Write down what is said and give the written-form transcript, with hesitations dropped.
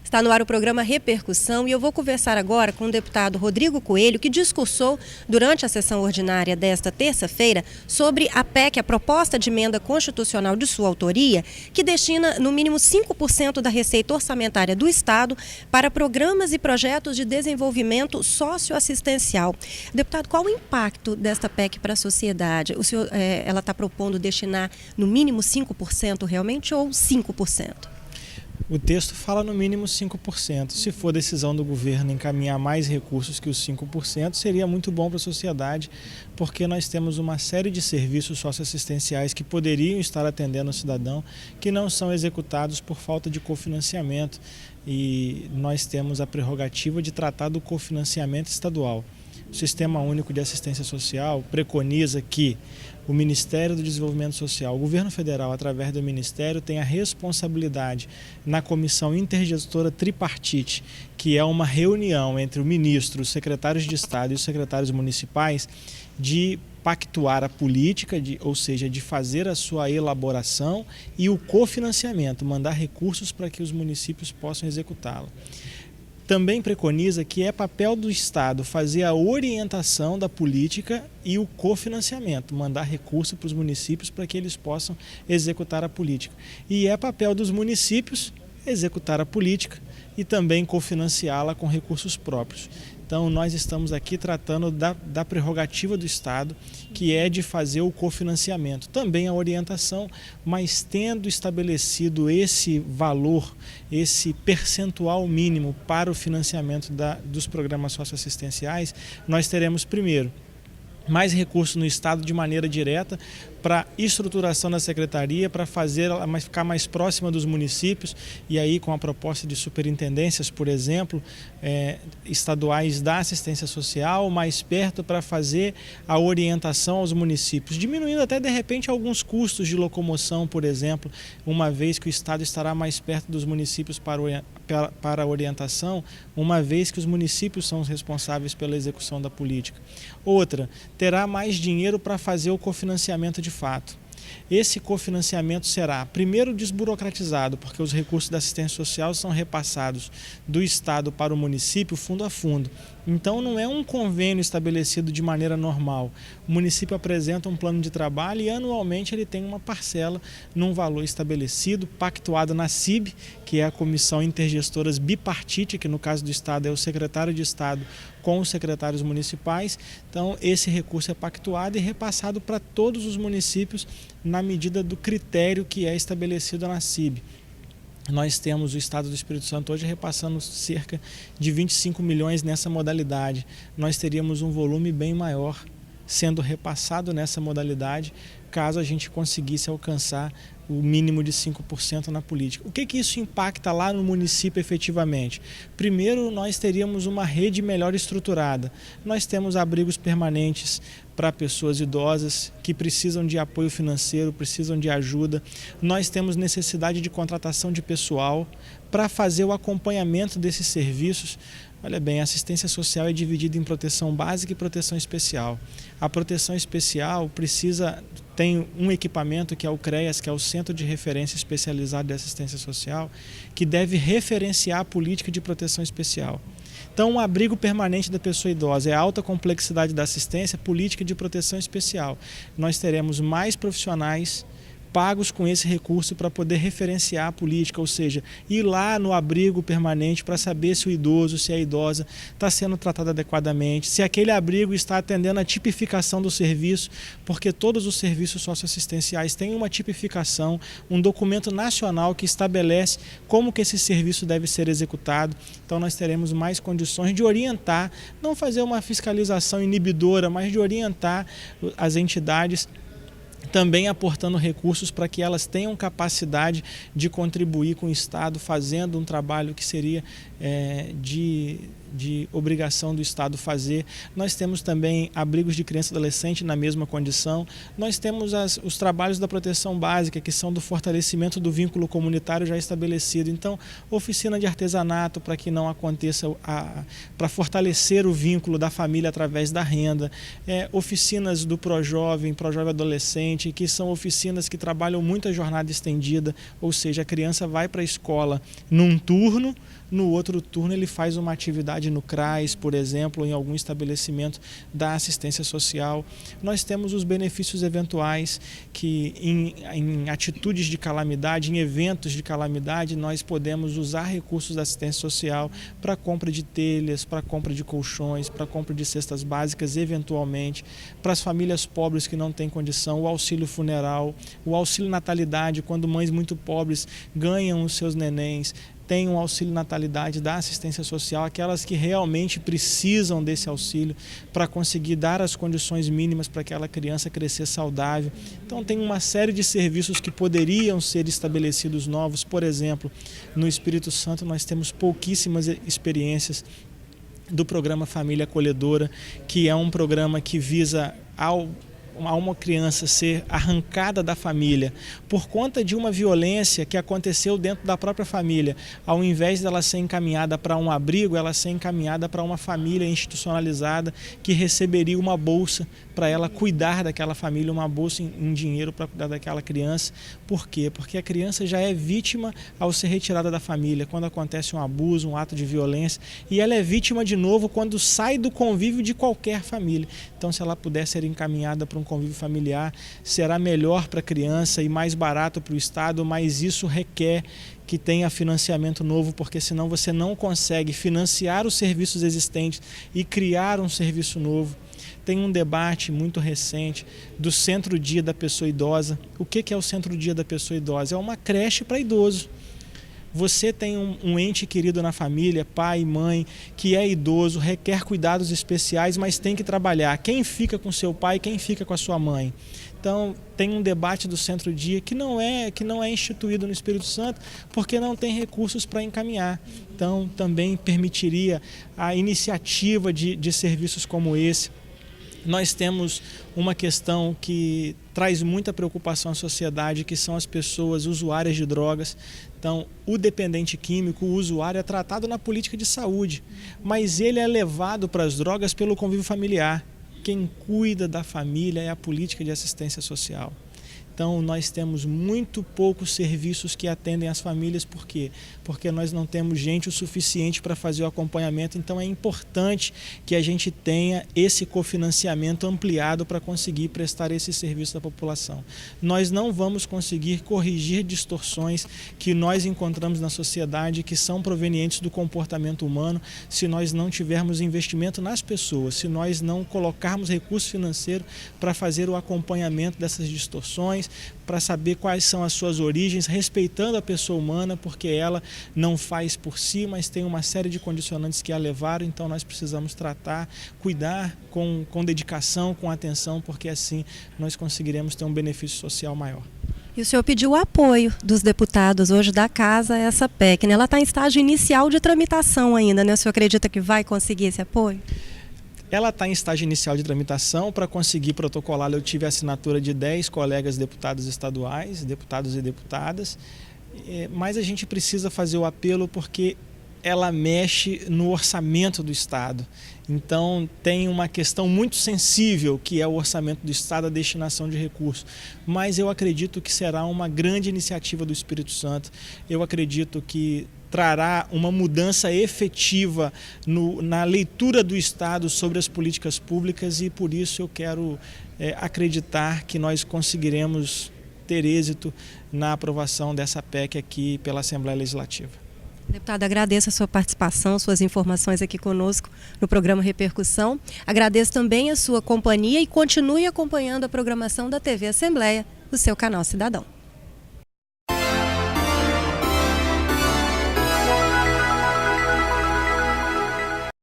Está no ar o programa Repercussão e eu vou conversar agora com o deputado Rodrigo Coelho, que discursou durante a sessão ordinária desta terça-feira sobre a PEC, a proposta de emenda constitucional de sua autoria, que destina no mínimo 5% da receita orçamentária do Estado para programas e projetos de desenvolvimento socioassistencial. Deputado, qual o impacto desta PEC para a sociedade? O senhor, ela está propondo destinar no mínimo 5% realmente ou 5%? O texto fala no mínimo 5%. Se for decisão do governo encaminhar mais recursos que os 5%, seria muito bom para a sociedade, porque nós temos uma série de serviços socioassistenciais que poderiam estar atendendo o cidadão, que não são executados por falta de cofinanciamento. E nós temos a prerrogativa de tratar do cofinanciamento estadual. O Sistema Único de Assistência Social preconiza que o Ministério do Desenvolvimento Social, o governo federal, através do Ministério, tem a responsabilidade na comissão intergestora tripartite, que é uma reunião entre o ministro, os secretários de Estado e os secretários municipais, de pactuar a política, ou seja, de fazer a sua elaboração e o cofinanciamento, mandar recursos para que os municípios possam executá-la. Também preconiza que é papel do Estado fazer a orientação da política e o cofinanciamento, mandar recursos para os municípios para que eles possam executar a política. E é papel dos municípios executar a política e também cofinanciá-la com recursos próprios. Então, nós estamos aqui tratando da prerrogativa do Estado, que é de fazer o cofinanciamento. Também a orientação, mas tendo estabelecido esse valor, esse percentual mínimo para o financiamento dos programas socioassistenciais, nós teremos, primeiro, mais recursos no Estado de maneira direta para estruturação da secretaria, para fazer ela ficar mais próxima dos municípios e aí com a proposta de superintendências, por exemplo, estaduais da assistência social, mais perto para fazer a orientação aos municípios, diminuindo até de repente alguns custos de locomoção, por exemplo, uma vez que o Estado estará mais perto dos municípios para a orientação, uma vez que os municípios são os responsáveis pela execução da política. Outra, terá mais dinheiro para fazer o cofinanciamento de fato. Esse cofinanciamento será, primeiro, desburocratizado, porque os recursos da assistência social são repassados do Estado para o município fundo a fundo. Então, não é um convênio estabelecido de maneira normal. O município apresenta um plano de trabalho e, anualmente, ele tem uma parcela num valor estabelecido, pactuado na CIB, que é a Comissão Intergestoras Bipartite, que no caso do Estado é o secretário de Estado com os secretários municipais. Então, esse recurso é pactuado e repassado para todos os municípios na medida do critério que é estabelecido na CIB. Nós temos o Estado do Espírito Santo hoje repassando cerca de 25 milhões nessa modalidade. Nós teríamos um volume bem maior sendo repassado nessa modalidade, caso a gente conseguisse alcançar o mínimo de 5% na política. O que isso impacta lá no município efetivamente? Primeiro, nós teríamos uma rede melhor estruturada. Nós temos abrigos permanentes para pessoas idosas que precisam de apoio financeiro, precisam de ajuda. Nós temos necessidade de contratação de pessoal para fazer o acompanhamento desses serviços. Olha bem, a assistência social é dividida em proteção básica e proteção especial. A proteção especial tem um equipamento que é o CREAS, que é o Centro de Referência Especializado de Assistência Social, que deve referenciar a política de proteção especial. Então, um abrigo permanente da pessoa idosa é a alta complexidade da assistência, política de proteção especial. Nós teremos mais profissionais pagos com esse recurso para poder referenciar a política, ou seja, ir lá no abrigo permanente para saber se o idoso, se a idosa está sendo tratado adequadamente, se aquele abrigo está atendendo a tipificação do serviço, porque todos os serviços socioassistenciais têm uma tipificação, um documento nacional que estabelece como que esse serviço deve ser executado. Então nós teremos mais condições de orientar, não fazer uma fiscalização inibidora, mas de orientar as entidades, também aportando recursos para que elas tenham capacidade de contribuir com o Estado, fazendo um trabalho que seria de de obrigação do Estado fazer. Nós temos também abrigos de criança e adolescente na mesma condição. Nós temos os trabalhos da proteção básica, que são do fortalecimento do vínculo comunitário já estabelecido. Então, oficina de artesanato para que não aconteça, para fortalecer o vínculo da família através da renda. Oficinas do Projovem Adolescente, que são oficinas que trabalham muito a jornada estendida, ou seja, a criança vai para a escola num turno, no outro turno ele faz uma atividade no CRAS, por exemplo, em algum estabelecimento da assistência social. Nós temos os benefícios eventuais que em atitudes de calamidade, em eventos de calamidade, nós podemos usar recursos da assistência social para compra de telhas, para compra de colchões, para compra de cestas básicas, eventualmente, para as famílias pobres que não têm condição, o auxílio funeral, o auxílio natalidade, quando mães muito pobres ganham os seus nenéns, tem um auxílio natalidade da assistência social, aquelas que realmente precisam desse auxílio para conseguir dar as condições mínimas para aquela criança crescer saudável. Então tem uma série de serviços que poderiam ser estabelecidos novos. Por exemplo, no Espírito Santo nós temos pouquíssimas experiências do programa Família Acolhedora, que é um programa que visa a uma criança ser arrancada da família por conta de uma violência que aconteceu dentro da própria família, ao invés dela ser encaminhada para um abrigo, ela ser encaminhada para uma família institucionalizada que receberia uma bolsa para ela cuidar daquela família, uma bolsa em dinheiro para cuidar daquela criança. Por quê? Porque a criança já é vítima ao ser retirada da família, quando acontece um abuso, um ato de violência, e ela é vítima de novo quando sai do convívio de qualquer família. Então, se ela puder ser encaminhada para um convívio familiar, será melhor para a criança e mais barato para o Estado, mas isso requer que tenha financiamento novo, porque senão você não consegue financiar os serviços existentes e criar um serviço novo. Tem um debate muito recente do centro-dia da pessoa idosa. O que é o centro-dia da pessoa idosa? É uma creche para idoso. Você tem um ente querido na família, pai, mãe, que é idoso, requer cuidados especiais, mas tem que trabalhar. Quem fica com seu pai, quem fica com a sua mãe? Então, tem um debate do centro-dia que não é instituído no Espírito Santo, porque não tem recursos para encaminhar. Então, também permitiria a iniciativa de serviços como esse. Nós temos uma questão que traz muita preocupação à sociedade, que são as pessoas usuárias de drogas. Então, o dependente químico, o usuário, é tratado na política de saúde, mas ele é levado para as drogas pelo convívio familiar. Quem cuida da família é a política de assistência social. Então, nós temos muito poucos serviços que atendem as famílias. Por quê? Porque nós não temos gente o suficiente para fazer o acompanhamento. Então, é importante que a gente tenha esse cofinanciamento ampliado para conseguir prestar esse serviço à população. Nós não vamos conseguir corrigir distorções que nós encontramos na sociedade, que são provenientes do comportamento humano, se nós não tivermos investimento nas pessoas, se nós não colocarmos recurso financeiro para fazer o acompanhamento dessas distorções, para saber quais são as suas origens, respeitando a pessoa humana, porque ela não faz por si, mas tem uma série de condicionantes que a levaram. Então nós precisamos tratar, cuidar com dedicação, com atenção, porque assim nós conseguiremos ter um benefício social maior. E o senhor pediu o apoio dos deputados hoje da Casa a essa PEC, né? Ela está em estágio inicial de tramitação ainda, né? O senhor acredita que vai conseguir esse apoio? Ela está em estágio inicial de tramitação. Para conseguir protocolá-la, eu tive a assinatura de 10 colegas deputados estaduais, deputados e deputadas, mas a gente precisa fazer o apelo porque ela mexe no orçamento do Estado. Então, tem uma questão muito sensível, que é o orçamento do Estado, a destinação de recursos. Mas eu acredito que será uma grande iniciativa do Espírito Santo. Eu acredito que trará uma mudança efetiva na leitura do Estado sobre as políticas públicas, e por isso eu quero acreditar que nós conseguiremos ter êxito na aprovação dessa PEC aqui pela Assembleia Legislativa. Deputado, agradeço a sua participação, suas informações aqui conosco no programa Repercussão. Agradeço também a sua companhia e continue acompanhando a programação da TV Assembleia, o seu canal Cidadão.